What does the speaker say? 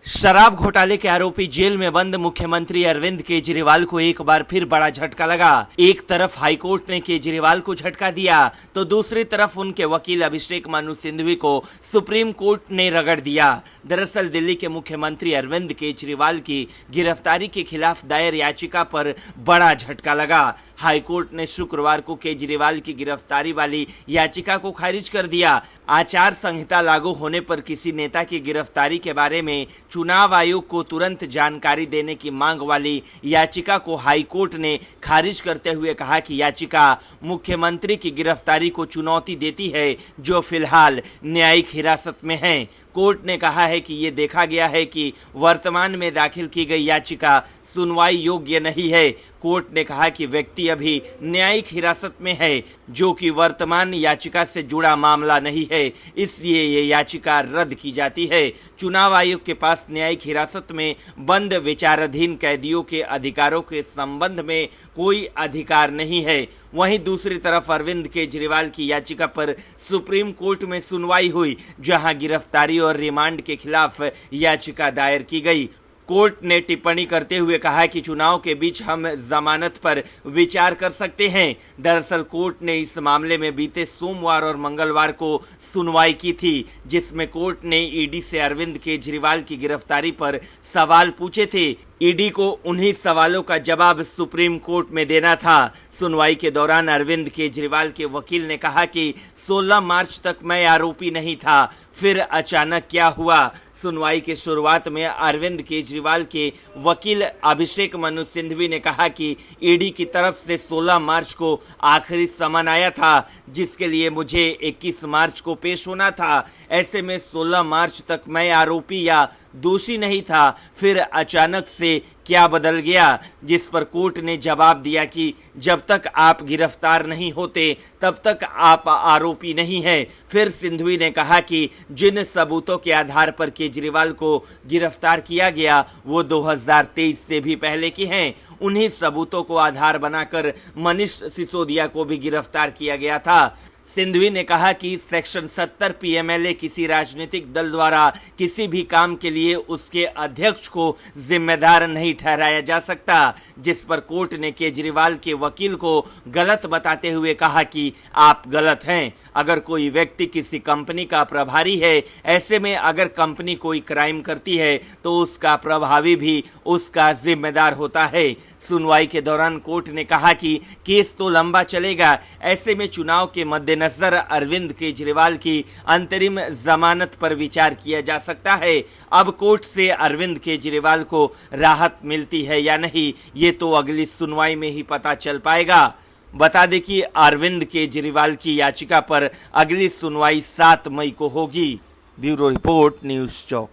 शराब घोटाले के आरोपी जेल में बंद मुख्यमंत्री अरविंद केजरीवाल को एक बार फिर बड़ा झटका लगा। एक तरफ हाईकोर्ट ने केजरीवाल को झटका दिया तो दूसरी तरफ उनके वकील अभिषेक मनु सिंघवी को सुप्रीम कोर्ट ने रगड़ दिया। दरअसल दिल्ली के मुख्यमंत्री अरविंद केजरीवाल की गिरफ्तारी के खिलाफ दायर याचिका पर बड़ा झटका लगा। हाईकोर्ट ने शुक्रवार को केजरीवाल की गिरफ्तारी वाली याचिका को खारिज कर दिया। आचार संहिता लागू होने पर किसी नेता की गिरफ्तारी के बारे में चुनाव आयोग को तुरंत जानकारी देने की मांग वाली याचिका को हाईकोर्ट ने खारिज करते हुए कहा कि याचिका मुख्यमंत्री की गिरफ्तारी को चुनौती देती है, जो फिलहाल न्यायिक हिरासत में है। कोर्ट ने कहा है कि ये देखा गया है कि वर्तमान में दाखिल की गई याचिका सुनवाई योग्य नहीं है। कोर्ट ने कहा कि व्यक्ति अभी न्यायिक हिरासत में है, जो कि वर्तमान याचिका से जुड़ा मामला नहीं है, इसलिए ये याचिका रद्द की जाती है। चुनाव आयोग के पास न्यायिक हिरासत में बंद विचाराधीन कैदियों के अधिकारों के संबंध में कोई अधिकार नहीं है। वहीं दूसरी तरफ अरविंद केजरीवाल की याचिका पर सुप्रीम कोर्ट में सुनवाई हुई, जहां गिरफ्तारी और रिमांड के खिलाफ याचिका दायर की गई। कोर्ट ने टिप्पणी करते हुए कहा कि चुनाव के बीच हम जमानत पर विचार कर सकते हैं। दरअसल कोर्ट ने इस मामले में बीते सोमवार और मंगलवार को सुनवाई की थी, जिसमें कोर्ट ने ईडी से अरविंद केजरीवाल की गिरफ्तारी पर सवाल पूछे थे। ईडी को उन्हीं सवालों का जवाब सुप्रीम कोर्ट में देना था। सुनवाई के दौरान अरविंद केजरीवाल के वकील ने कहा कि 16 मार्च तक मैं आरोपी नहीं था, फिर अचानक क्या हुआ। सुनवाई के शुरुआत में अरविंद केजरीवाल के वकील अभिषेक मनु सिंघवी ने कहा कि ईडी की तरफ से 16 मार्च को आखिरी समन आया था, जिसके लिए मुझे 21 मार्च को पेश होना था। ऐसे में 16 मार्च तक मैं आरोपी या दोषी नहीं था, फिर अचानक से क्या बदल गया। जिस पर कोर्ट ने जवाब दिया कि जब तक आप गिरफ्तार नहीं होते तब तक आप आरोपी नहीं हैं। फिर सिंघवी ने कहा कि जिन सबूतों के आधार पर केजरीवाल को गिरफ्तार किया गया वो 2023 से भी पहले की हैं। उन्हीं सबूतों को आधार बनाकर मनीष सिसोदिया को भी गिरफ्तार किया गया था। सिंघवी ने कहा कि सेक्शन 70 पीएमएलए किसी राजनीतिक दल द्वारा किसी भी काम के लिए उसके अध्यक्ष को जिम्मेदार नहीं ठहराया जा सकता, जिस पर कोर्ट ने केजरीवाल के वकील को गलत बताते हुए कहा कि आप गलत हैं। अगर कोई व्यक्ति किसी कंपनी का प्रभारी है, ऐसे में अगर कंपनी कोई क्राइम करती है तो उसका प्रभावी भी उसका जिम्मेदार होता है। सुनवाई के दौरान कोर्ट ने कहा कि केस तो लंबा चलेगा, ऐसे में चुनाव के मद्देनजर अरविंद केजरीवाल की अंतरिम जमानत पर विचार किया जा सकता है। अब कोर्ट से अरविंद केजरीवाल को राहत मिलती है या नहीं, ये तो अगली सुनवाई में ही पता चल पाएगा। बता दें कि अरविंद केजरीवाल की याचिका पर अगली सुनवाई 7 मई को होगी। ब्यूरो रिपोर्ट, न्यूज़ चौक।